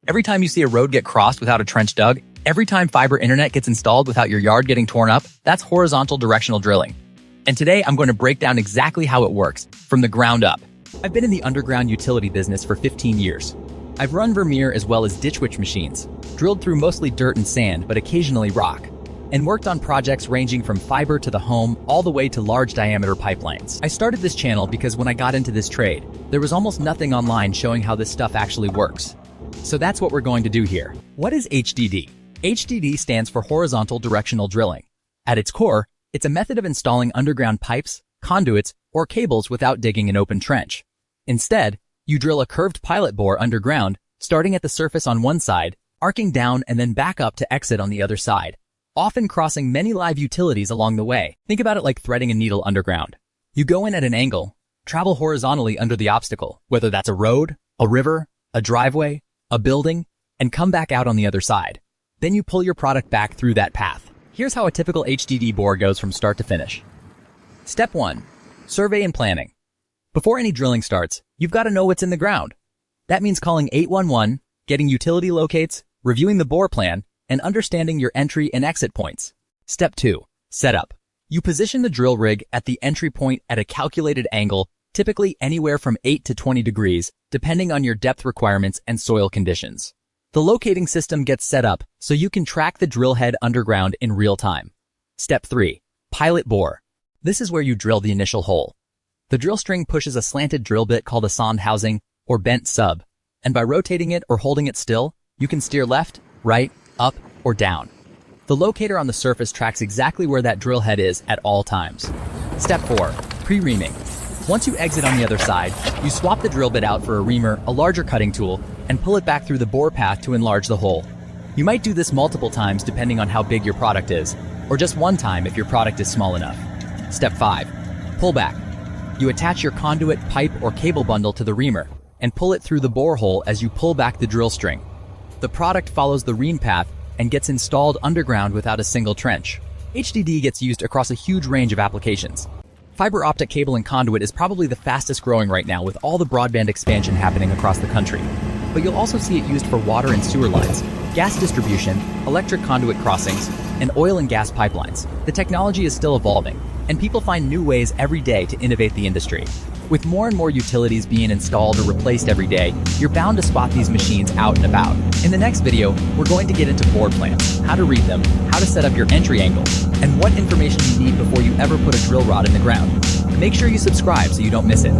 Every time you see a road get crossed without a trench dug, every time fiber internet gets installed without your yard getting torn up, that's horizontal directional drilling. And today I'm going to break down exactly how it works, from the ground up. I've been in the underground utility business for 15 years. I've run Vermeer as well as ditch witch machines, drilled through mostly dirt and sand, but occasionally rock, and worked on projects ranging from fiber to the home all the way to large diameter pipelines. I started this channel because when I got into this trade, there was almost nothing online showing how this stuff actually works. So that's what we're going to do here. What is HDD? HDD stands for Horizontal Directional Drilling. At its core, it's a method of installing underground pipes, conduits, or cables without digging an open trench. Instead, you drill a curved pilot bore underground, starting at the surface on one side, arcing down and then back up to exit on the other side, often crossing many live utilities along the way. Think about it like threading a needle underground. You go in at an angle, travel horizontally under the obstacle, whether that's a road, a river, a driveway, a building, and come back out on the other side. Then you pull your product back through that path. Here's how a typical HDD bore goes from start to finish. Step 1. Survey and planning. Before any drilling starts, you've got to know what's in the ground. That means calling 811, getting utility locates, reviewing the bore plan, and understanding your entry and exit points. Step 2. Setup. You position the drill rig at the entry point at a calculated angle, typically anywhere from 8 to 20 degrees, depending on your depth requirements and soil conditions. The locating system gets set up so you can track the drill head underground in real time. Step 3. Pilot bore. This is where you drill the initial hole. The drill string pushes a slanted drill bit called a sond housing or bent sub, and by rotating it or holding it still, you can steer left, right, up, or down. The locator on the surface tracks exactly where that drill head is at all times. Step 4. Pre-reaming. Once you exit on the other side, you swap the drill bit out for a reamer, a larger cutting tool, and pull it back through the bore path to enlarge the hole. You might do this multiple times depending on how big your product is, or just one time if your product is small enough. Step 5. Pullback. You attach your conduit, pipe, or cable bundle to the reamer and pull it through the borehole as you pull back the drill string. The product follows the ream path and gets installed underground without a single trench. HDD gets used across a huge range of applications. Fiber optic cable and conduit is probably the fastest growing right now with all the broadband expansion happening across the country. But you'll also see it used for water and sewer lines, gas distribution, electric conduit crossings, and oil and gas pipelines. The technology is still evolving, and people find new ways every day to innovate the industry. With more and more utilities being installed or replaced every day, you're bound to spot these machines out and about. In the next video, we're going to get into bore plans, how to read them, how to set up your entry angle, and what information you need before you ever put a drill rod in the ground. Make sure you subscribe so you don't miss it.